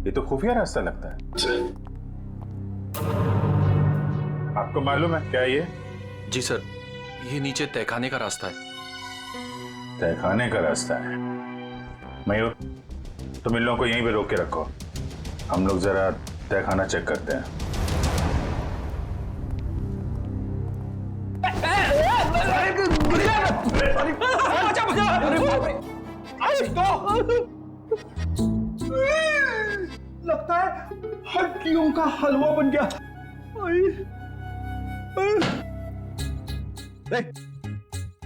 ये तो खुफिया रास्ता लगता है। आपको मालूम है क्या ये? जी सर, ये नीचे तहखाने का रास्ता है। तहखाने का रास्ता है? मयूर, तुम इन लोगों को यहीं पे रोक के रखो, हम लोग जरा तहखाना चेक करते हैं। लगता है हड्डियों का हलवा बन गया।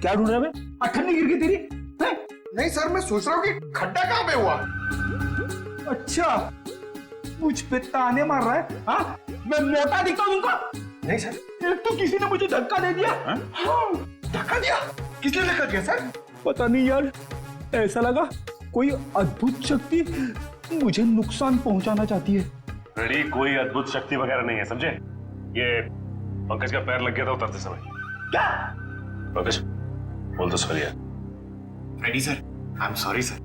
क्या ढूंढ रहा है? अठन्नी गिर गई तेरी? नहीं सर, मैं सोच रहा हूँ कि खड्डा कहाँ पे हुआ। अच्छा, मुझ पे ताने मार रहा है? हाँ, मैं मोटा दिखता हूँ तुमको? नहीं सर। एक तो किसी ने मुझे धक्का दे दिया। हाँ, धक्का दिया? किसने धक्का दिया सर? पता नहीं यार, ऐसा लगा कोई अद्भुत शक्ति मुझे नुकसान पहुंचाना चाहती है। रेडी, कोई अद्भुत शक्ति वगैरह नहीं है, समझे? ये पंकज का पैर लग गया था उतरते समय। क्या? पंकज, बोल दो सॉरी यार। Ready sir, I am sorry sir.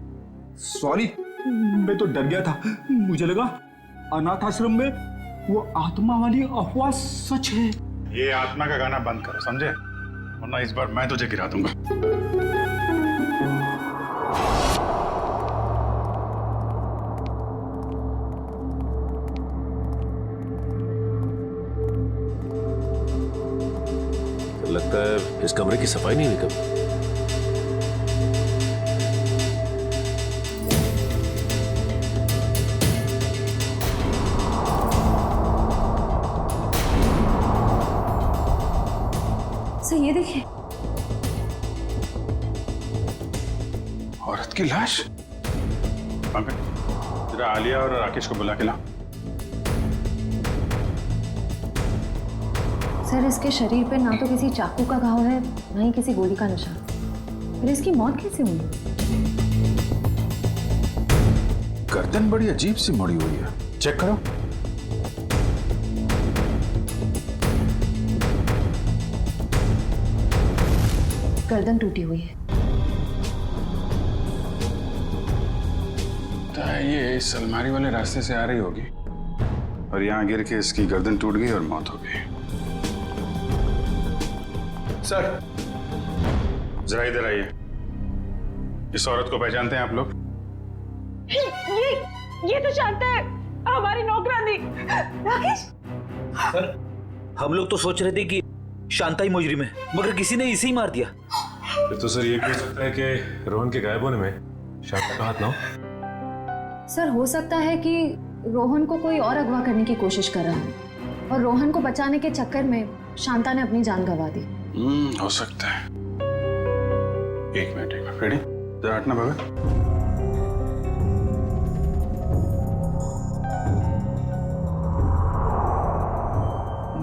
Sorry? मैं तो डर गया था, मुझे लगा अनाथ आश्रम में वो आत्मा वाली अफवाह सच है। ये आत्मा का गाना बंद करो, समझे? वरना इस बार मैं तुझे गिरा दूंगा। लगता है इस कमरे की सफाई नहीं हुई कभी। सर ये देखिए, औरत की लाश। पंकज, जरा आलिया और राकेश को बुला के ला। सर इसके शरीर पे ना तो किसी चाकू का घाव है, ना ही किसी गोली का निशान। फिर इसकी मौत कैसे हुई? गर्दन बड़ी अजीब सी मुड़ी हुई है, चेक करो। गर्दन टूटी हुई है। तो ये इस अलमारी वाले रास्ते से आ रही होगी और यहाँ गिर के इसकी गर्दन टूट गई और मौत हो गई। सर, जरा इधर आइए। इस औरत को पहचानते हैं आप लोग? ये तो शांता है, हमारी नौकरानी। राकेश सर, हम लोग तो सोच रहे थे कि शांता ही मुजरिम है, मगर किसी ने इसे ही मार दिया। फिर तो सर ये भी हो सकता है कि रोहन के गायब होने में शांता का हाथ ना हो। सर हो सकता है कि रोहन को कोई और अगवा करने की कोशिश कर रहा है और रोहन को बचाने के चक्कर में शांता ने अपनी जान गंवा दी। हो सकता है। एक मिनट रेडी, जरा हटना भगत।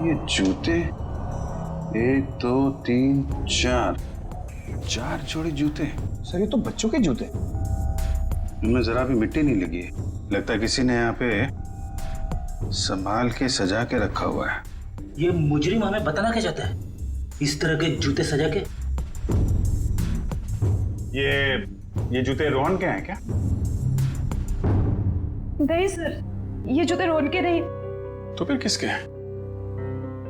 ये जूते 1 2 3 4 जोड़ी जूते। सर ये तो बच्चों के जूते। इनमें जरा भी मिट्टी नहीं लगी है। लगता है किसी ने यहाँ पे संभाल के सजा के रखा हुआ है। ये मुजरिम हमें बताना क्या चाहता है? इस तरह के जूते सजा के? ये जूते रोहन के हैं क्या? नहीं सर, ये जूते रोहन के नहीं। तो फिर किसके हैं?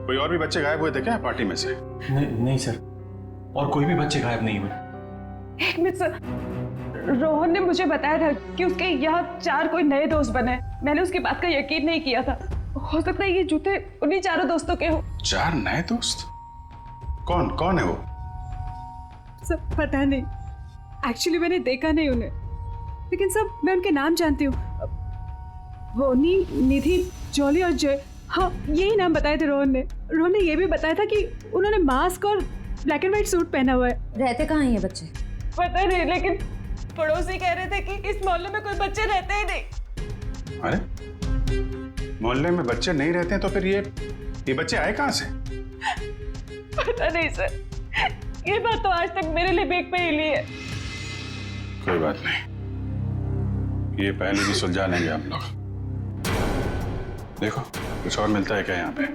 कोई और भी बच्चे गायब हुए थे क्या पार्टी में से? नहीं सर, और कोई भी बच्चे गायब नहीं हुए। एक मिनट सर, रोहन ने मुझे बताया था कि उसके यहाँ 4 कोई नए दोस्त बने। मैंने उसकी बात का यकीन नहीं किया था। हो सकता है ये जूते उन्हीं 4 दोस्तों के हो। 4 नए दोस्त? कौन है वो? सब पता नहीं, एक्चुअली मैंने देखा नहीं उन्हें, लेकिन सब मैं उनके नाम जानती हूँ। रोनी, निधि, जॉली और जय। हाँ, यही नाम बताए थे रोहन ने। रोहन ने ये भी बताया था कि उन्होंने मास्क और ब्लैक एंड व्हाइट सूट पहना हुआ है। रहते कहाँ हैं ये बच्चे? पता नहीं, लेकिन पड़ोसी कह रहे थे कि इस मोहल्ले में कोई बच्चे रहते ही नहीं। अरे मोहल्ले में बच्चे नहीं रहते हैं तो फिर ये बच्चे आए कहाँ से? पता नहीं सर, ये बात तो आज तक मेरे लिए बेक पहेली है। कोई बात नहीं, ये पहले भी सुलझा लेंगे हम लोग। देखो कुछ और मिलता है क्या यहाँ पे?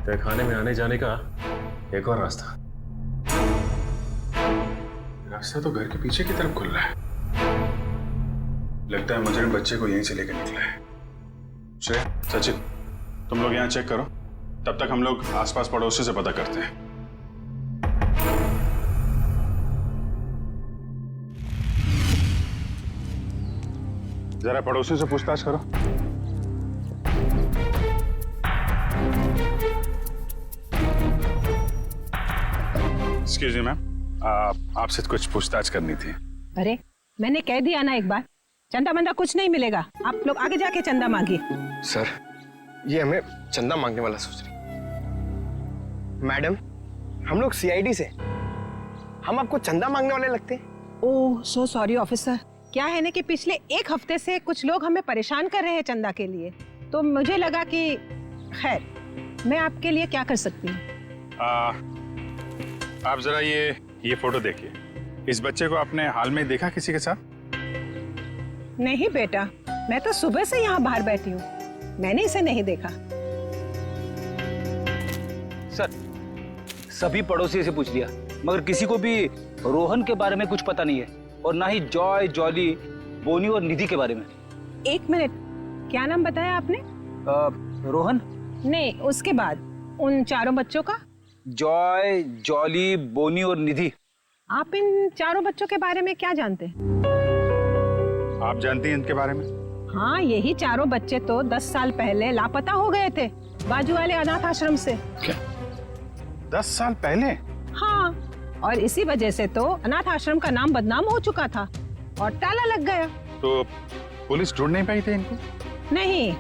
तहखाने में आने जाने का एक और रास्ता। रास्ता तो घर के पीछे की तरफ खुल रहा है। लगता है मुजरिम बच्चे को यहीं से लेकर निकला है। श्रेया, सचिन, तुम लोग यहाँ चेक करो, तब तक हम लोग आसपास पड़ोसी से पता करते हैं। जरा पड़ोसी से पूछताछ करो। एक्सक्यूज मी मैम, आपसे कुछ पूछताछ करनी थी। अरे मैंने कह दिया ना एक बार, चंदा मंदा कुछ नहीं मिलेगा। आप लोग आगे जाके चंदा मांगिए। सर, ये हमें चंदा मांगने वाला सोच रही। मैडम, हम लोग सीआईडी से, हम आपको चंदा मांगने वाले लगते हैं? ओह सो सॉरी ऑफिसर। क्या है ना कि पिछले एक हफ्ते से कुछ लोग हमें परेशान कर रहे हैं चंदा के लिए, तो मुझे लगा कि खैर मैं आपके लिए क्या कर सकती हूँ। आप जरा ये फोटो देखिए। इस बच्चे को आपने हाल में देखा किसी के साथ? नहीं बेटा, मैं तो सुबह से यहाँ बाहर बैठी हूँ, मैंने इसे नहीं देखा। सर, सभी पड़ोसी से पूछ लिया, मगर किसी को भी रोहन के बारे में कुछ पता नहीं है, और ना ही जॉय, जॉली, बोनी और निधि के बारे में। एक मिनट, क्या नाम बताया आपने? रोहन? नहीं, उसके बाद उन चारों बच्चों का? जॉय, जॉली, बोनी और निधि। आप इन चारों बच्चों के बारे में क्या जानते हैं? आप जानती हैं इनके बारे में? हाँ, यही चारों बच्चे तो 10 साल पहले लापता हो गए थे बाजू वाले अनाथ आश्रम से। क्या 10 साल पहले? हाँ, और इसी वजह से तो अनाथ आश्रम का नाम बदनाम हो चुका था और ताला लग गया। तो पुलिस ढूंढ नहीं पाई थी इनको? नहीं,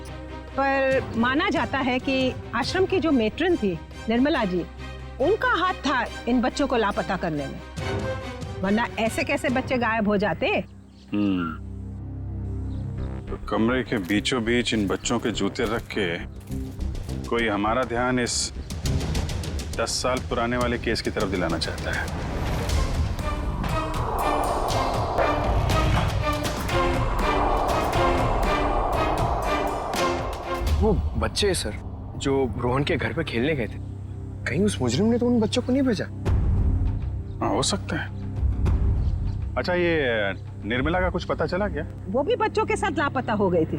पर माना जाता है कि आश्रम की जो मेट्रन थी निर्मला जी, उनका हाथ था इन बच्चों को लापता करने में, वरना ऐसे कैसे बच्चे गायब हो जाते। तो कमरे के बीचों बीच इन बच्चों के जूते रख के कोई हमारा ध्यान इस 10 साल पुराने वाले केस की तरफ दिलाना चाहता है। वो बच्चे सर, जो रोहन के घर पे खेलने गए थे, कहीं उस मुजरिम ने तो उन बच्चों को नहीं भेजा? हाँ, हो सकता है। अच्छा, ये निर्मला का कुछ पता चला क्या? वो भी बच्चों के साथ लापता हो गई थी।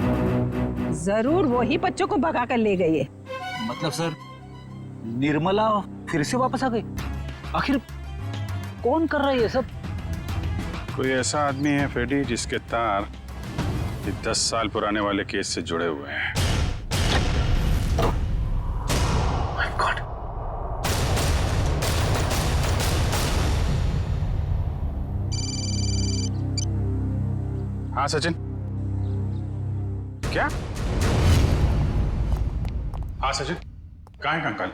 जरूर वो ही बच्चों को भगा कर ले गई है। मतलब सर, निर्मला फिर से वापस आ गई? आखिर कौन कर रहा है ये सब? कोई ऐसा आदमी है फ्रेडी जिसके तार 10 साल पुराने वाले केस से जुड़े हुए हैं। My God. हाँ सचिन, क्या? हाँ सचिन, कहाँ है कंकाल?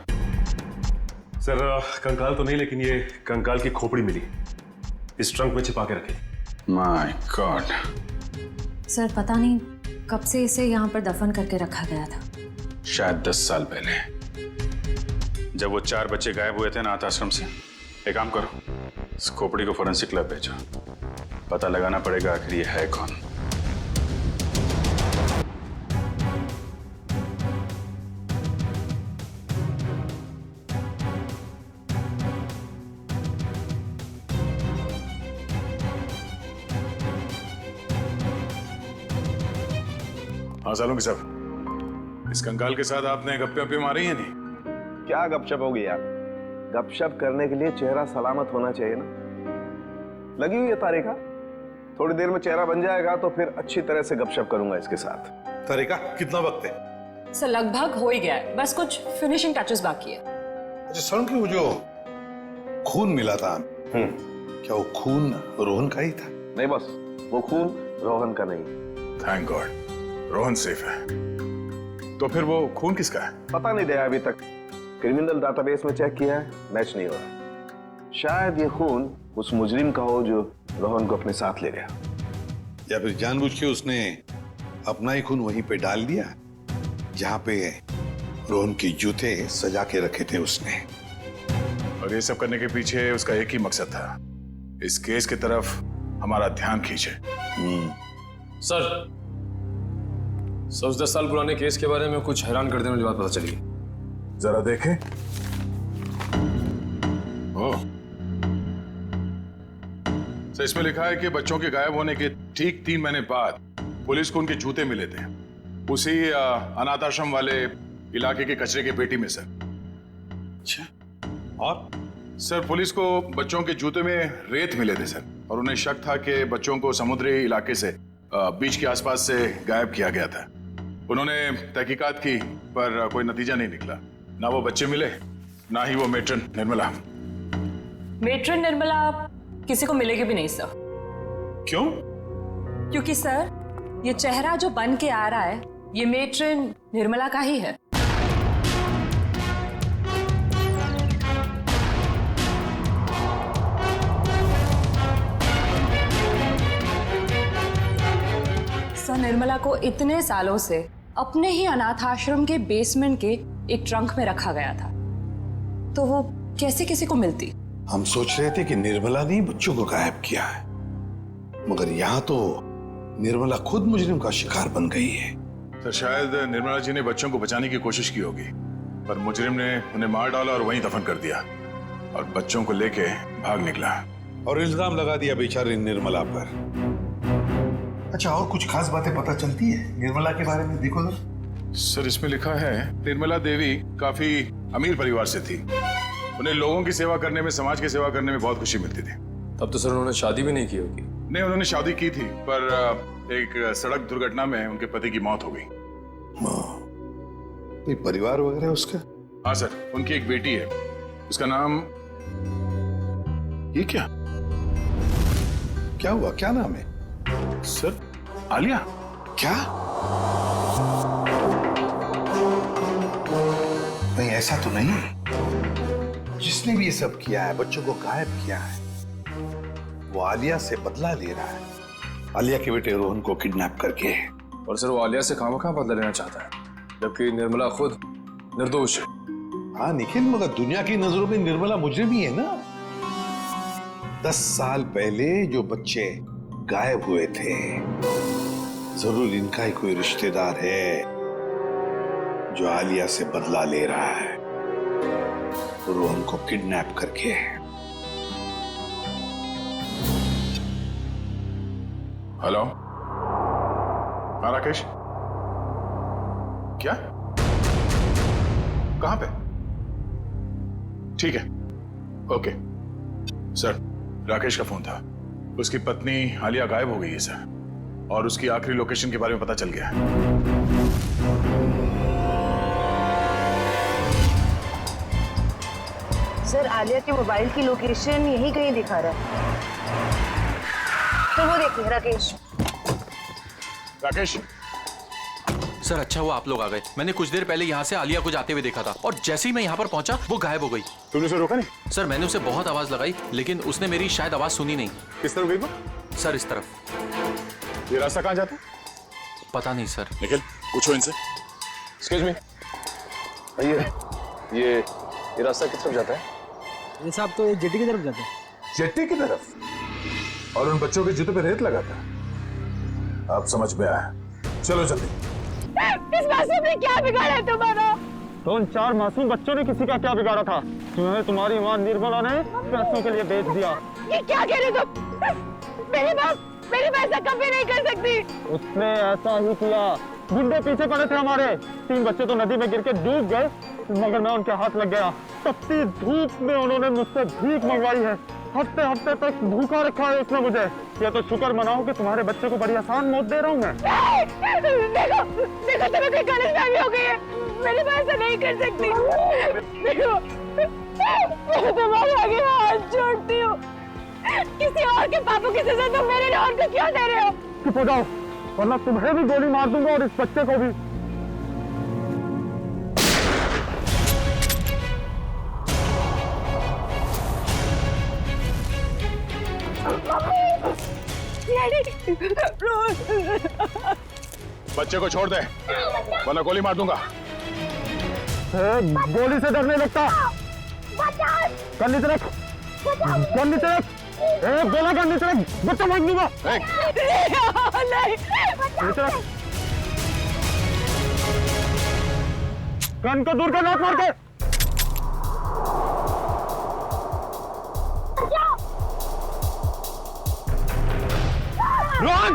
सर, कंकाल तो नहीं, लेकिन ये कंकाल की खोपड़ी मिली, इस ट्रंक में छिपा के रखी। My God. सर पता नहीं कब से इसे यहाँ पर दफन करके रखा गया था। शायद 10 साल पहले, जब वो 4 बच्चे गायब हुए थे अनाथ आश्रम से। एक काम करो, इस खोपड़ी को फोरेंसिक लैब भेजो, पता लगाना पड़ेगा आखिर ये है कौन। हाँ सालों की साहब, इस कंकाल के साथ आपने गप्पे वप्पे मारी है नहीं? क्या गपशप होगी यार? गपशप करने के लिए चेहरा सलामत होना चाहिए ना। लगी हुई है तारिका, थोड़ी देर में चेहरा बन जाएगा तो फिर अच्छी तरह से गपशप करूंगा इसके साथ। तारिका, कितना वक्त है? सर लगभग हो ही गया है, बस कुछ फिनिशिंग टचेस बाकी है। अच्छा सुन, कि वो जो खून मिला था, क्या वो खून रोहन का ही था? नहीं बस, वो खून रोहन का नहीं। थैंक गॉड, रोहन सेफ है। तो फिर वो खून किसका है? पता नहीं दया, अभी तक क्रिमिनल डाटाबेस में चेक किया है, मैच नहीं हो रहा। शायद ये खून उस मुजरिम का हो जो रोहन को अपने साथ ले गया, या फिर जानबूझ के उसने अपना ही खून वहीं पे डाल दिया जहां पे रोहन के जूते सजा के रखे थे उसने। और ये सब करने के पीछे उसका एक ही मकसद था, इस केस की तरफ हमारा ध्यान खींचे। सर, 10 साल पुराने केस के बारे में कुछ हैरान कर देने वाली बात पता चली। जरा देखें। ओह, तो इसमें लिखा है कि बच्चों के गायब होने के ठीक 3 महीने बाद पुलिस को उनके जूते मिले थे उसी अनाथ आश्रम वाले इलाके के कचरे के पेटी में सर। अच्छा, और सर पुलिस को बच्चों के जूते में रेत मिले थे सर, और उन्हें शक था कि बच्चों को समुद्री इलाके से बीच के आसपास से गायब किया गया था। उन्होंने तहकीकात की पर कोई नतीजा नहीं निकला। ना वो बच्चे मिले, ना ही वो मेट्रन निर्मला। मेट्रन निर्मला किसी को मिलेगी भी नहीं सर। क्यों? क्योंकि सर ये चेहरा जो बन के आ रहा है ये मेट्रन निर्मला का ही है। सर निर्मला को इतने सालों से अपने ही अनाथ आश्रम के बेसमेंट के एक ट्रंक में रखा गया था, तो वो कैसे किसी को मिलती? हम सोच रहे थे कि निर्मला ने बच्चों को गायब किया है, मगर यहाँ तो निर्मला खुद मुजरिम का शिकार बन गई है। सर शायद निर्मला जी ने बच्चों को बचाने की कोशिश की होगी, पर मुजरिम ने उन्हें मार डाला और वहीं दफन कर दिया और बच्चों को लेके भाग निकला और इल्जाम लगा दिया बेचारी निर्मला पर। अच्छा, और कुछ खास बातें पता चलती है निर्मला के बारे में? देखो जरा। सर इसमें लिखा है निर्मला देवी काफी अमीर परिवार से थी। उन्हें लोगों की सेवा करने में, समाज की सेवा करने में बहुत खुशी मिलती थी। तब तो सर उन्होंने शादी भी नहीं की होगी। नहीं, उन्होंने शादी की थी पर एक सड़क दुर्घटना में उनके पति की मौत हो गई। कोई परिवार वगैरह उसका? हाँ सर, उनकी एक बेटी है, उसका नाम ये क्या हुआ, क्या नाम है? सर आलिया। क्या? नहीं, ऐसा तो नहीं। जिसने भी ये सब किया है, बच्चों को गायब किया है, वो आलिया से बदला ले रहा है, आलिया के बेटे रोहन को किडनैप करके। और सर वो आलिया से खामखा बदला लेना चाहता है, जबकि निर्मला खुद निर्दोष है। हाँ निखिल, मगर दुनिया की नजरों में निर्मला मुजरिम ही है ना। 10 साल पहले जो बच्चे गायब हुए थे, जरूर इनका ही कोई रिश्तेदार है जो आलिया से बदला ले रहा है रोहन को किडनैप करके। हेलो, हाँ राकेश, क्या? कहां पे? ठीक है, ओके सर। राकेश का फोन था, उसकी पत्नी आलिया गायब हो गई है सर, और उसकी आखिरी लोकेशन के बारे में पता चल गया है। सर आलिया के मोबाइल की लोकेशन यहीं कहीं दिखा रहा है, तो वो देखिए राकेश। राकेश सर अच्छा हुआ आप लोग आ गए। मैंने कुछ देर पहले यहाँ से आलिया को जाते हुए देखा था, और जैसे ही मैं यहाँ पर पहुंचा वो गायब हो गई। तुमने उसे रोका नहीं? सर मैंने उसे बहुत आवाज लगाई, लेकिन उसने मेरी शायद आवाज सुनी नहीं। किस तरफ गई वो? सर इस तरफ। ये रास्ता कहाँ जाता है? पता नहीं सर। निखिल पूछो इनसे। एक्सक्यूज मी, ये रास्ता किस तरफ जाता है? ये साहब तो जेटी की तरफ जाते हैं। जेटी की तरफ? और उन बच्चों के जूते पे रेत लगा था। अब समझ में आया, चलो जल्दी। इस मासूम ने क्या बिगाड़ा तुम्हारा? तो उन 4 मासूम बच्चों ने किसी का क्या बिगाड़ा था? तुम्हें तुम्हारी मां निर्मला ने पैसों के लिए बेच दिया। ये क्या कह रहे तुम? मेरी मां ऐसा कभी नहीं कर सकती। उसने ऐसा ही किया। गुंडे पीछे पड़े थे हमारे, 3 बच्चे तो नदी में गिर के डूब गए, मगर मैं उनके हाथ लग गया। तपती धूप में उन्होंने मुझसे भीख मंगवाई है। हफ्ते हफ्ते तक भूखा रखा है उसने मुझे। ये तो शुक्र मनाओ कि तुम्हारे बच्चे को बड़ी आसान मौत दे रहा हूँ मैं। देखो तुम्हें कोई गलतफहमी हो गई है। मेरी मां ऐसा नहीं कर सकती। देखो मैं तुम्हारे आगे हाथ जोड़ती हूँ। किसी और के पापों की सजा तुम मेरे रोहन को क्यों दे रहे हो? चुप हो जाओ, वरना तुम्हें भी गोली मार दूंगा और इस बच्चे को भी। बच्चे को छोड़ दे, वरना गोली मार दूंगा। गोली से डर नहीं लगता। कर नीचे रख, कर नीचे रख, गोला कर नीचे रख, बच्चा मार दूंगा। नीचे रख, गन को दूर कर, लात मार के। रोहन!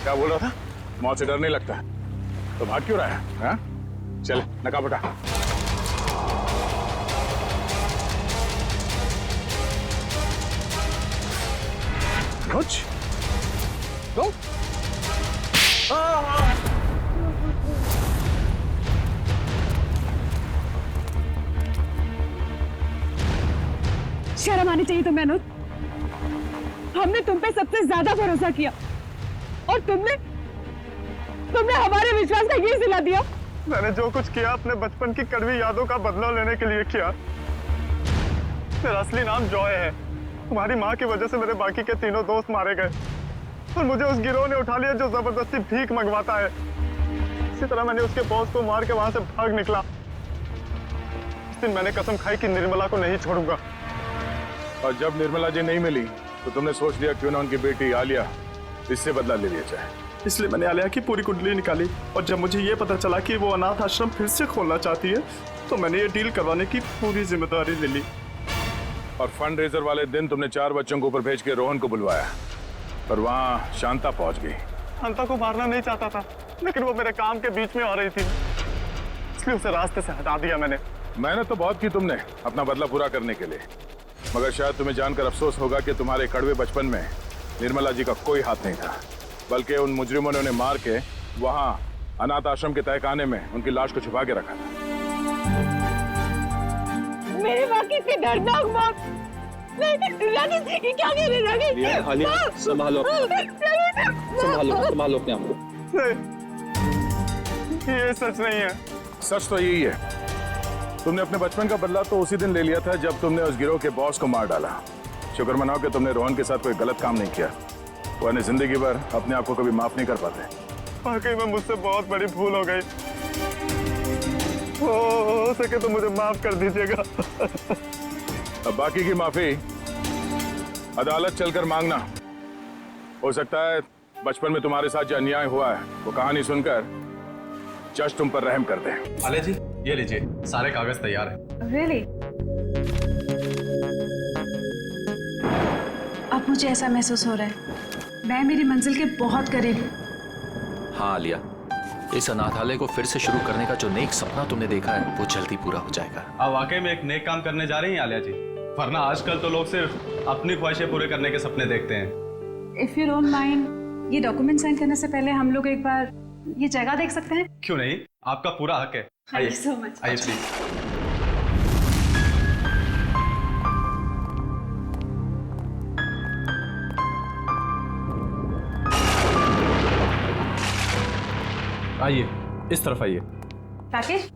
क्या बोल रहा था? मौत से डर नहीं लगता तो भाग क्यों रहा है? हाँ? चल नकाब उठा। कुछ तो शर्म आनी चाहिए तुम्हें अनुज। हमने तुम पे सबसे ज्यादा भरोसा किया और तुमने हमारे विश्वास का ये सिला दिया। मैंने जो कुछ किया अपने बचपन की कड़वी यादों का बदला लेने के लिए किया। मेरा असली नाम जॉय है। तुम्हारी माँ की वजह से मेरे बाकी के तीनों दोस्त मारे गए और मुझे उस गिरोह ने उठा लिया जो जबरदस्ती भीख मंगवाता है। इसी तरह मैंने उसके बॉस को मार के वहां से भाग निकला। उस दिन मैंने कसम खाई कि निर्मला को नहीं छोड़ूंगा। और जब निर्मला जी नहीं मिली तो तुमने सोच लिया क्यों ना उनकी बेटी आलिया इससे बदला ले लिया जाए। इसलिए मैंने आलिया की पूरी कुंडली निकाली और जब मुझे ये पता चला कि वो अनाथ आश्रम फिर से खोलना चाहती है तो मैंने ये डील करवाने की पूरी जिम्मेदारी ले ली। और फंड रेजर वाले दिन तुमने 4 बच्चों को ऊपर भेज के रोहन को बुलवाया और वहां शांता पहुंच गई। शांता को मारना नहीं चाहता था लेकिन वो मेरे काम के बीच में आ रही थी, इसलिए उसे रास्ते से हटा दिया मैंने। मेहनत तो बहुत की तुमने अपना बदला पूरा करने के लिए, मगर शायद तुम्हें जानकर अफसोस होगा कि तुम्हारे कड़वे बचपन में निर्मला जी का कोई हाथ नहीं था, बल्कि उन मुजरिमों ने उन्हें मार के वहां अनाथ आश्रम के तहखाने में उनकी लाश को छुपा के रखा था। मेरी माँ की इतनी दर्दनाक मौत। राकेश, ये क्या कह रहे राकेश? संभालो संभालो अपने आप को। ये सच नहीं है। सच तो यही है, तुमने अपने बचपन का बदला तो उसी दिन ले लिया था जब तुमने उस गिरोह के बॉस को मार डाला। शुक्र मनाओ कि तुमने रोहन के साथ कोई गलत काम नहीं किया, वरना जिंदगी भर अपने आप को कभी माफ नहीं कर पाते। वाकई में मुझसे बहुत बड़ी भूल हो गई। हो सके तो मुझे माफ कर दीजिएगा। अब बाकी की माफी अदालत चलकर मांगना। हो सकता है बचपन में तुम्हारे साथ जो अन्याय हुआ है वो कहानी सुनकर जज तुम पर रहम कर दे। आलिया जी ये लीजिए, सारे कागज तैयार हैं। Really? अब मुझे ऐसा महसूस हो रहा है मैं मेरी मंजिल के बहुत करीब हूँ। हाँ आलिया, इस अनाथालय को फिर से शुरू करने का जो नेक सपना तुमने देखा है वो जल्दी पूरा हो जाएगा। आप वाकई में एक नेक काम करने जा रही हैं आलिया जी, वरना आजकल तो लोग सिर्फ अपनी ख्वाहिशें पूरे करने के सपने देखते हैं। इफ यू डोंट माइंड, ये डॉक्यूमेंट साइन करने से पहले हम लोग एक बार ये जगह देख सकते हैं? क्यों नहीं, आपका पूरा हक है। Thank you so much. आइए प्लीज। आइए इस तरफ आइए। राकेश,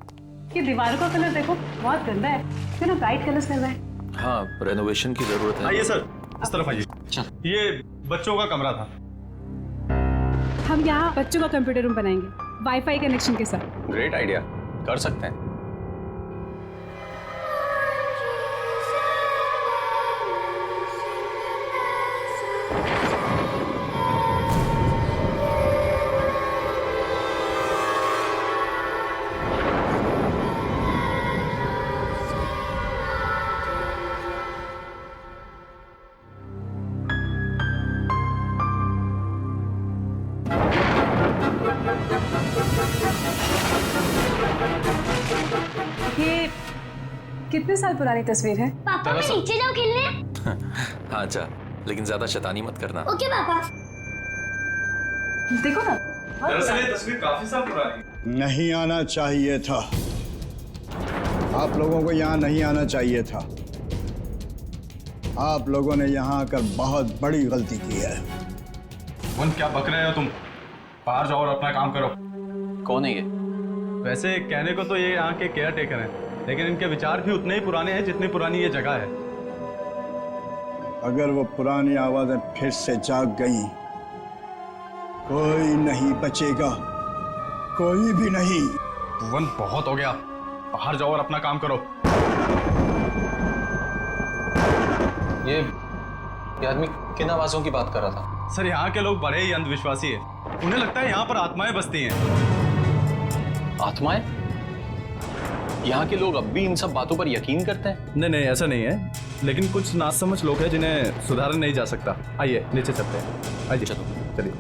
ये दीवारों का कलर देखो बहुत गंदा है, क्यों ना ब्राइट कलर्स करवाएं? हाँ, रेनोवेशन की जरूरत है। आइए सर, इस तरफ आइए। ये बच्चों का कमरा था। हम यहाँ बच्चों का कंप्यूटर रूम बनाएंगे वाईफाई कनेक्शन के साथ। ग्रेट आइडिया, कर सकते हैं। कितने साल पुरानी तस्वीर है? पापा मैं नीचे जाओ खेलने। हाँ जा, लेकिन ज्यादा शैतानी मत करना। ओके पापा। देखो ना। दरअसल ये तस्वीर काफी साल पुरानी है। नहीं आना चाहिए था, आप लोगों को यहाँ नहीं आना चाहिए था। आप लोगों ने यहाँ आकर बहुत बड़ी गलती की है। क्या बक रहे हो तुम? बाहर जाओ और अपना काम करो। कौन है ये? वैसे कहने को तो ये यहाँ के केयर टेकर हैं, लेकिन इनके विचार भी उतने ही पुराने हैं जितनी पुरानी ये जगह है। अगर वो पुरानी आवाजें फिर से जाग गई, कोई नहीं बचेगा, कोई भी नहीं। भुवन बहुत हो गया, बाहर जाओ और अपना काम करो। ये आदमी किन आवाजों की बात कर रहा था? सर यहाँ के लोग बड़े ही अंधविश्वासी हैं। उन्हें लगता है यहाँ पर आत्माएं बसती हैं। आत्माएं? यहाँ के लोग अब भी इन सब बातों पर यकीन करते हैं? नहीं नहीं, ऐसा नहीं है, लेकिन कुछ नासमझ लोग हैं जिन्हें सुधारा नहीं जा सकता। आइए नीचे चलते हैं। आइए चलो, चलिए।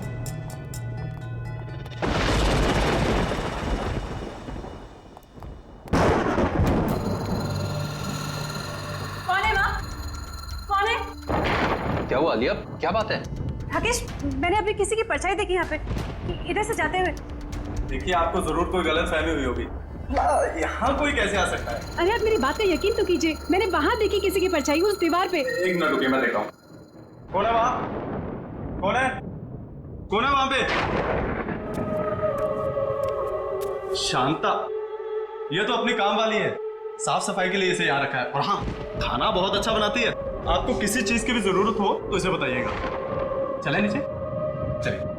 कौन है माँ? कौन है? क्या हुआ आलिया, क्या बात है? राकेश, मैंने अभी किसी की परछाई देखी यहाँ पे, इधर से जाते हुए। देखिए आपको जरूर कोई गलत फहमी हुई होगी। यहाँ कोई कैसे आ सकता है? अरे आप मेरी बात का यकीन तो कीजिए, मैंने वहां देखी किसी की परछाई उस दीवार पे। एक मिनट रुकिए, मैं देखता हूँ। कौन है वहाँ? कौन है? कौन है वहाँ पे? शांता, ये तो अपनी काम वाली है, साफ सफाई के लिए इसे यहाँ रखा है। और हाँ, खाना बहुत अच्छा बनाती है। आपको किसी चीज की भी जरूरत हो तो इसे बताइएगा। चले नीचे, चलिए।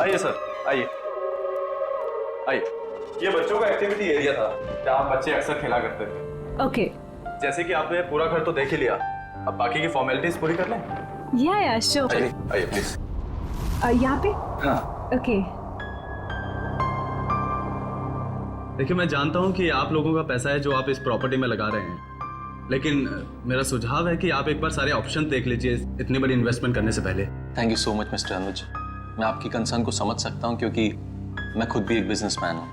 आइए सर, आइए आइए। ये बच्चों का एक्टिविटी एरिया था जहाँ बच्चे अक्सर खेला करते थे। ओके। जैसे कि आपने पूरा घर तो देख ही लिया, अब बाकी की फॉर्मेलिटीज पूरी कर लें। या श्योर। आइए आइए प्लीज। यहाँ पे? हाँ। ओके। देखिए मैं जानता हूँ कि आप लोगों का पैसा है जो आप इस प्रॉपर्टी में लगा रहे हैं, लेकिन मेरा सुझाव है कि आप एक बार सारे ऑप्शन देख लीजिए इतनी बड़ी इन्वेस्टमेंट करने से पहले। Thank you so much mister Anuj, मैं आपकी कंसर्न को समझ सकता हूँ क्योंकि मैं खुद भी एक बिजनेसमैन हूँ।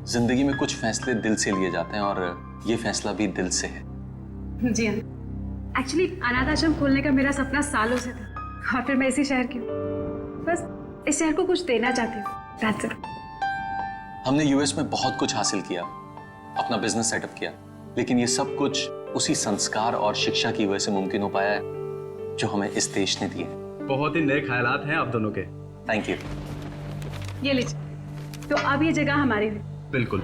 जिंदगी में कुछ फैसले दिल से लिए जाते हैं और ये फैसला भी दिल से है। जी हाँ, एक्चुअली अनाथ आश्रम खोलने का मेरा सपना सालों से था और फिर मैं इसी शहर की हूँ। बस इस शहर को कुछ देना चाहती हूँ। That's it. हमने यूएस में बहुत कुछ हासिल किया, अपना बिजनेस सेटअप किया, लेकिन ये सब कुछ उसी संस्कार और शिक्षा की वजह से मुमकिन हो पाया है जो हमें इस देश ने दिए। बहुत ही नए ख्यालात हैं आप दोनों के। Thank you. ये लीजिए, तो अब ये जगह हमारी है। बिल्कुल,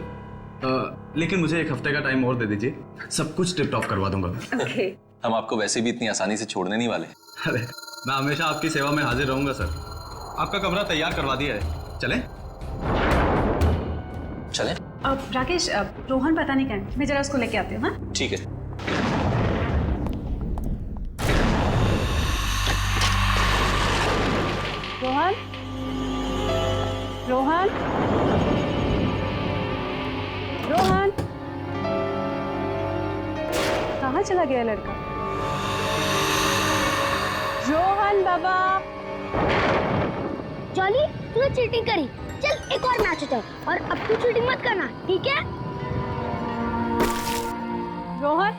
लेकिन मुझे एक हफ्ते का टाइम और दे दीजिए, सब कुछ टिप टॉप करवा दूंगा। ओके। हम आपको वैसे भी इतनी आसानी से छोड़ने नहीं वाले। अरे मैं हमेशा आपकी सेवा में हाजिर रहूंगा सर। आपका कमरा तैयार करवा दिया है, चलें? चलें? अब राकेश, रोहन पता नहीं कहाँ है, मैं जरा उसको लेके आती हूँ। हाँ ठीक है। रोहन, रोहन, रोहन, कहाँ चला गया लड़का? रोहन बाबा। जॉली, तूने चीटिंग करी, चल एक और मैच होता है और अब तू चीटिंग मत करना, ठीक है? रोहन,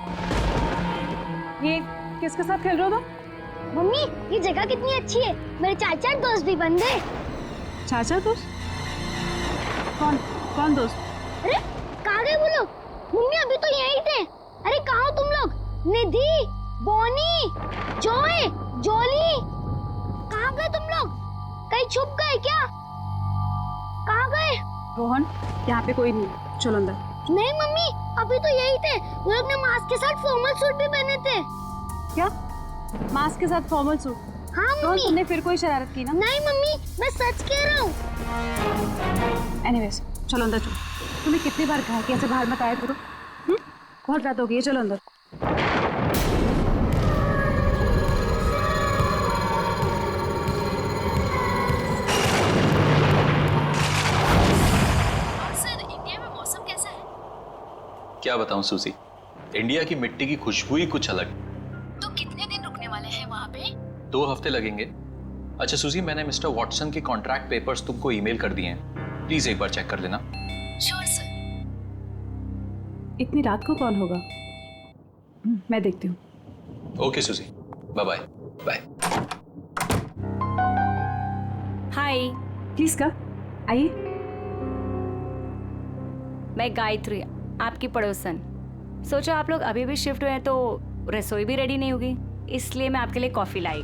ये किसके साथ खेल रहे हो तुम? मम्मी, ये जगह कितनी अच्छी है, मेरे चाचा दोस्त भी बन गए। चाचा दोस्त? कौन कौन दोस्त? अरे कहाँ गए वो लोग? मम्मी अभी तो यहीं थे। अरे कहाँ हो तुम लोग? निधि, बोनी, जॉय, जॉली, कहाँ गए तुम लोग? कहीं छुप गए क्या? कहाँ गए? रोहन, यहाँ पे कोई नहीं, चलो अंदर। नहीं मम्मी, अभी तो यही थे। वो लोग ने मास्क के साथ फॉर्मल सूट भी पहने थे। क्या? मास्क के साथ फॉर्मल सूट? हाँ मम्मी। तुमने फिर कोई शरारत की ना? नहीं मम्मी, मैं सच कह रहा हूँ। एनीवेज, चलो अंदर चलो। तुम्हें कितनी बार कहा कि ऐसे बाहर मत आया करो? बहुत रात हो गई है, चलो अंदर। क्या बताऊं सूजी, इंडिया की मिट्टी की खुशबू ही कुछ अलग। तो कितने दिन रुकने वाले हैं वहाँ पे? 2 हफ्ते लगेंगे। अच्छा सूजी, मैंने मिस्टर वॉटसन के कॉन्ट्रैक्ट पेपर्स तुमको ईमेल कर दिए हैं। प्लीज एक बार चेक कर लेना। Sure sir. इतनी रात को कौन होगा? मैं देखती हूँ। Okay Suji, bye bye. Bye. Hi. Please का आइए। मैं गायत्री, आपकी पड़ोसन। सोचो आप लोग अभी भी शिफ्ट हुए हैं तो रसोई भी रेडी नहीं होगी, इसलिए मैं आपके लिए coffee lie.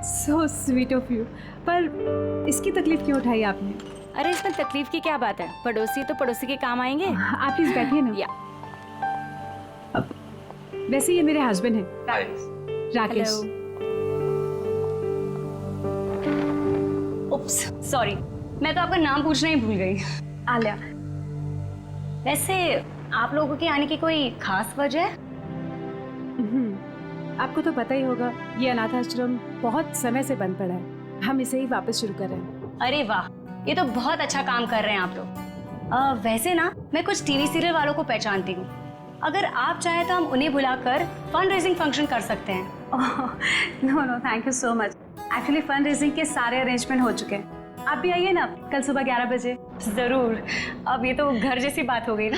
So sweet of you. पर इसकी तकलीफ क्यों उठाई आपने? अरे इसमें तकलीफ की क्या बात है, पड़ोसी तो पड़ोसी के काम आएंगे। आप प्लीज बैठिए ना। या वैसे ये मेरे हस्बैंड हैं, राकेश। उप्स, सॉरी, मैं तो आपका नाम पूछना ही भूल गई। आलिया। वैसे आप लोगों के आने की कोई खास वजह है? आपको तो पता ही होगा, ये अनाथ आश्रम बहुत समय से बंद पड़ा है। हम इसे ही वापस शुरू कर रहे हैं। अरे वाह, ये तो बहुत अच्छा काम कर रहे हैं आप लोग। वैसे ना मैं कुछ टीवी सीरियल वालों को पहचानती हूँ, अगर आप चाहें तो हम उन्हें बुलाकर फंड रेजिंग फंक्शन कर सकते हैं। No thank you so much. Actually fund raising के सारे अरेंजमेंट हो चुके हैं। आप भी आइए ना कल सुबह 11 बजे। जरूर। अब ये तो घर जैसी बात हो गई ना।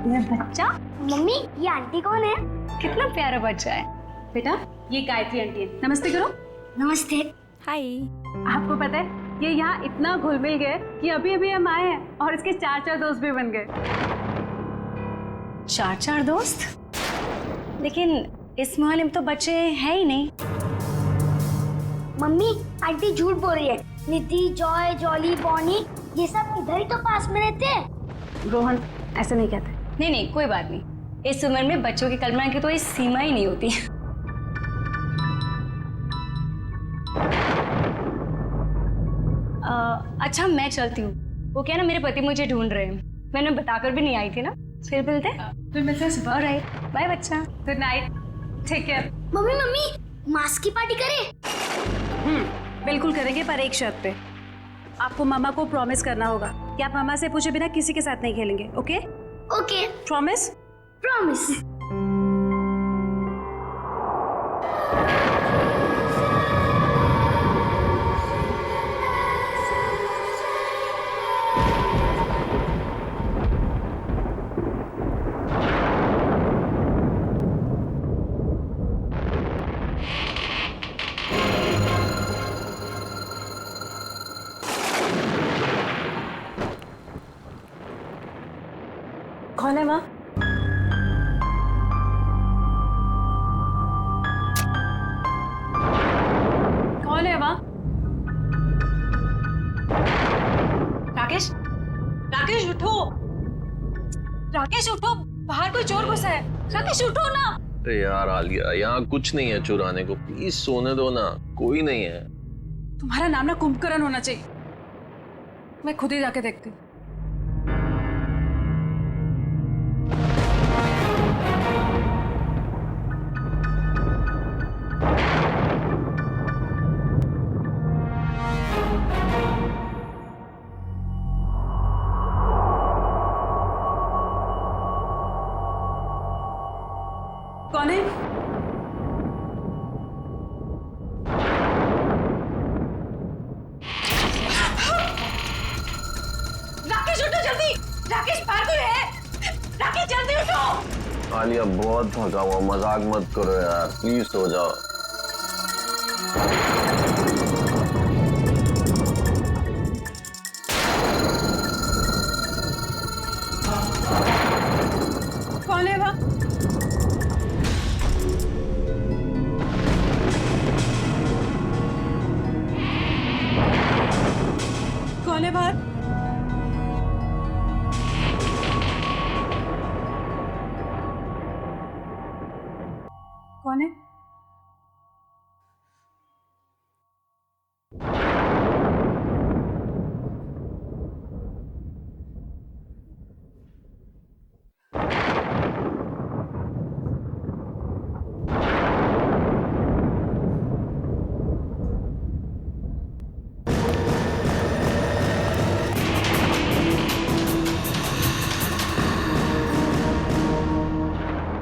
ये बच्चा? मम्मी ये आंटी कौन है? कितना प्यारा बच्चा है। बेटा ये गायत्री आंटी है, नमस्ते करो। नमस्ते। हाय। आपको पता है ये यहाँ इतना घुल मिल गए कि अभी अभी हम आए हैं और इसके 4 दोस्त भी बन गए। 4 दोस्त? लेकिन इस मोहल्ले में तो बच्चे हैं ही नहीं। मम्मी आंटी झूठ बोल रही है। निधि, जॉय, जॉली, बॉनी ये सब इधर ही तो पास में रहते हैं। रोहन ऐसे नहीं कहते। नहीं कोई बात नहीं, इस उम्र में बच्चों की कल्पना की तो कोई सीमा ही नहीं होती। अच्छा मैं चलती हूँ, वो क्या ना मेरे पति मुझे ढूंढ रहे हैं, मैंने बताकर भी नहीं आई थी ना। फिर मिलते हैं सुबह। ऑलराइट, बाय बच्चा। Good night, take care. Mummy mask की पार्टी करें? बिल्कुल करेंगे, पर एक शर्त पे। आपको मामा को प्रॉमिस करना होगा कि आप मामा से पूछे बिना किसी के साथ नहीं खेलेंगे। ओके? ओके। प्रॉमिस? प्रॉमिस। कौन है माँ? कौन है माँ? राकेश, राकेश उठो। राकेश उठो, बाहर कोई चोर घुसा है। राकेश उठो ना। अरे यार आलिया, यहाँ कुछ नहीं है चुराने को, प्लीज सोने दो ना, कोई नहीं है। तुम्हारा नाम ना कुंभकर्ण होना चाहिए। मैं खुद ही जाके देखती हूँ। कौन है? राकेश उठो जल्दी। राकेश बाहर कोई है? राकेश जल्दी उठो। आलिया बहुत थका हुआ, मजाक मत करो यार, प्लीज सो जाओ। कौन है वहाँ? कौन है बाहर? कौन है?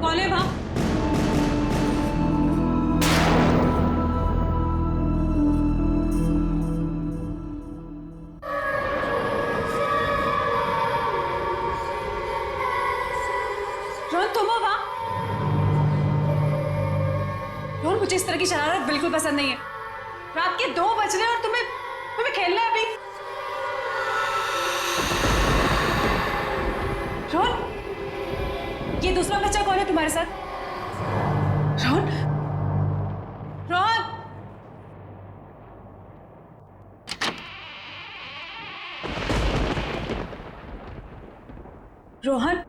कौन है वहाँ? मुझे इस तरह की शरारत बिल्कुल पसंद नहीं है। रात के 2 बज रहे और तुम्हें खेलना है अभी। रोहन, ये दूसरा बच्चा कौन है तुम्हारे साथ? रोहन, रोहन, रोहन,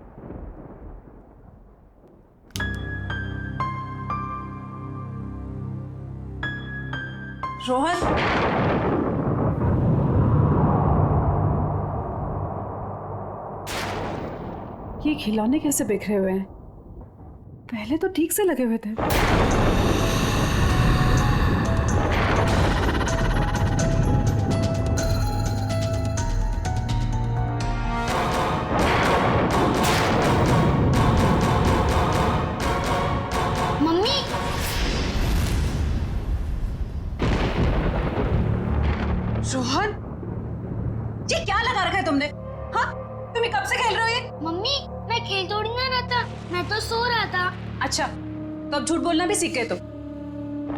रोहन, ये खिलौने कैसे बिखरे हुए हैं? पहले तो ठीक से लगे हुए थे। मम्मी, रोहन, ये क्या लगा रखा है तुमने? हाँ, तुम्हें कब से खेल रहे हो ये? मम्मी, मैं खेल थोड़ी ना रहा था, मैं तो सो रहा था। अच्छा, तो अब झूठ बोलना भी सीख गए तुम।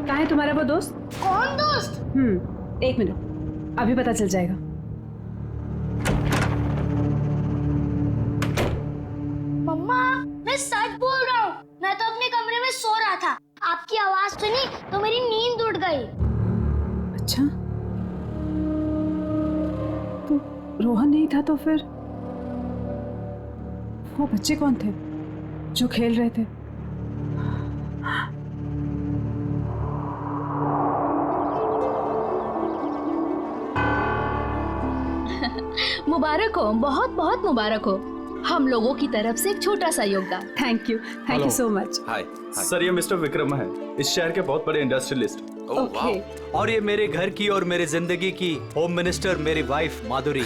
कहाँ है तुम्हारा वो दोस्त? कौन दोस्त? 1 मिनट, अभी पता चल जाएगा। मम्मा, मैं सच बोल रहा हूँ, मैं तो अपने कमरे में सो रहा था। आपकी आवाज सुनी तो मेरी नींद उड़ गई। अच्छा, तो रोहन नहीं था तो फिर वो बच्चे कौन थे जो खेल रहे थे? मुबारक हो, बहुत बहुत मुबारक हो। हम लोगों की तरफ से एक छोटा सा योगदान। Thank you so much. Hi sir, ये मिस्टर विक्रम है, इस शहर के बहुत बड़े इंडस्ट्रियलिस्ट। ओके। और ये मेरे घर की और मेरे जिंदगी की होम मिनिस्टर मेरी वाइफ माधुरी।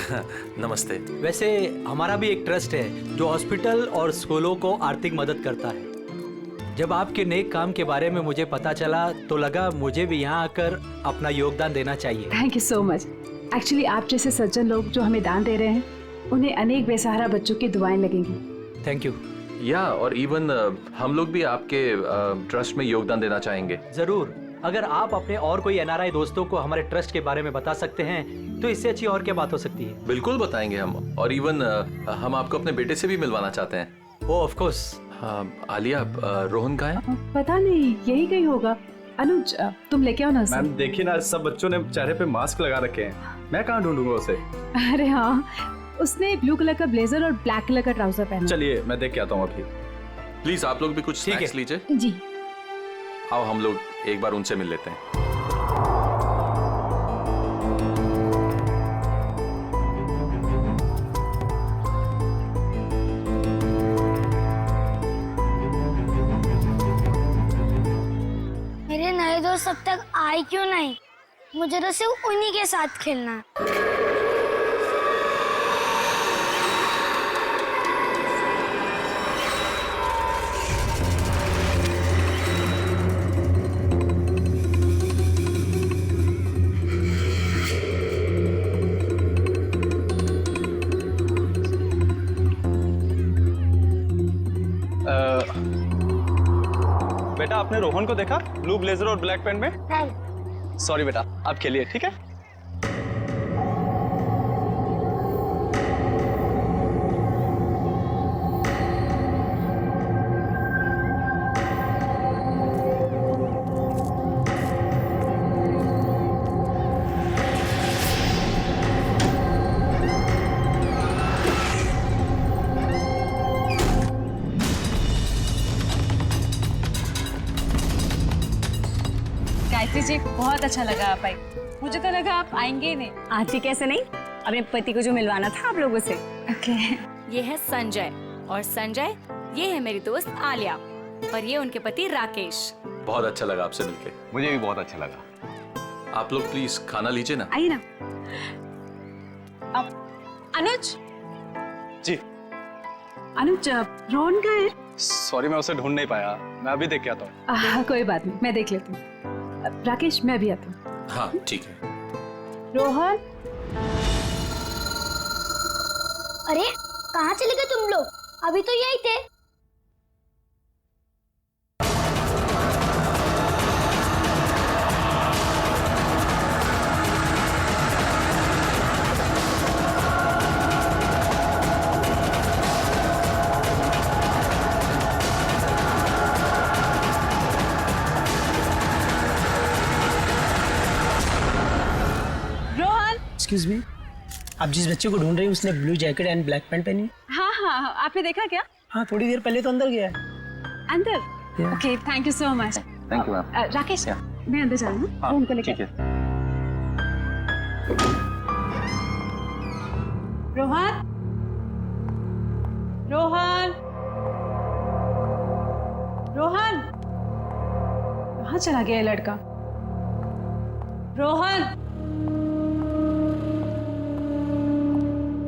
नमस्ते। वैसे हमारा भी एक ट्रस्ट है जो हॉस्पिटल और स्कूलों को आर्थिक मदद करता है। जब आपके नेक काम के बारे में मुझे पता चला तो लगा मुझे भी यहाँ आकर अपना योगदान देना चाहिए। Thank you so much. Actually आप जैसे सज्जन लोग जो हमें दान दे रहे हैं, उन्हें अनेक बेसहारा बच्चों की दुआएं लगेंगी। Thank you. या और इवन हम लोग भी आपके ट्रस्ट में योगदान देना चाहेंगे। जरूर। अगर आप अपने और कोई एनआरआई दोस्तों को हमारे ट्रस्ट के बारे में बता सकते हैं तो इससे अच्छी और क्या बात हो सकती है। बिल्कुल बताएंगे हम, और इवन हम आपको अपने बेटे से भी मिलवाना चाहते हैं। ओह ऑफ कोर्स। आलिया, रोहन कहाँ है? पता नहीं, यही कहीं होगा। अनुज, तुम लेके आओ ना उसे। मैम देखिए ना, सब बच्चों ने चेहरे पे मास्क लगा रखे हैं, मैं कहाँ ढूंढूंगा उसे? अरे हाँ, उसने ब्लू कलर का ब्लेजर और ब्लैक कलर का ट्राउजर पहना। चलिए मैं देख के आता हूँ अभी। प्लीज आप लोग भी कुछ स्नैक्स लीजिए। जी। आओ हम लोग एक बार उनसे मिल लेते हैं। मेरे नए दोस्त अब तक आए क्यों नहीं? मुझे तो सिर्फ उन्हीं के साथ खेलना है। बेटा, आपने रोहन को देखा ब्लू ब्लेजर और ब्लैक पैंट में? नहीं। सॉरी बेटा, आप खेलिए, ठीक है? गायत्री जी, बहुत अच्छा लगा आप आई। मुझे तो लगा आप आएंगे ही नहीं। आती कैसे नहीं, अपने पति को जो मिलवाना था आप लोगों से। ओके। ये है संजय, और संजय ये है मेरी दोस्त आलिया, और ये उनके पति राकेश। बहुत अच्छा लगा आपसे मिलके। मुझे भी बहुत अच्छा लगा। आप लोग प्लीज खाना लीजिए ना। आइए ना। अब अनुज। जी। अनुज, रोहन का है? सॉरी, मैं उसे ढूंढ नहीं पाया, मैं अभी देख के आता हूँ। कोई बात नहीं, मैं देख लेती हूँ। राकेश, मैं भी आती हूँ। हाँ ठीक है। रोहन। अरे कहाँ चले गए तुम लोग? अभी तो यही थे। एक्सक्यूज मी, आप जिस बच्चे को ढूंढ रही हैं उसने blue jacket and black pant पहनी है? हाँ हाँ हाँ, आपने देखा क्या? हाँ, थोड़ी देर पहले तो अंदर गया है। अंदर? Okay, thank you so much. Thank you ma'am. Rakesh, मैं अंदर जा रही हूँ, उनको लेकर। ठीक है। रोहन, रोहन, रोहन, कहाँ चला गया ये लड़का? रोहन,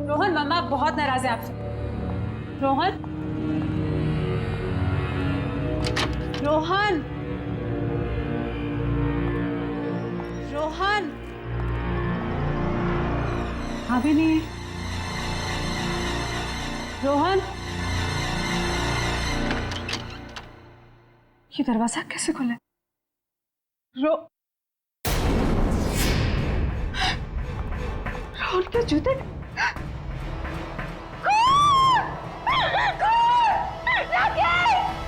रोहन, मम्मा बहुत नाराज है आपसे। रोहन, रोहन, रोहन, अभी नहीं। रोहन, ये दरवाजा कैसे खुला? रोहन के जूते।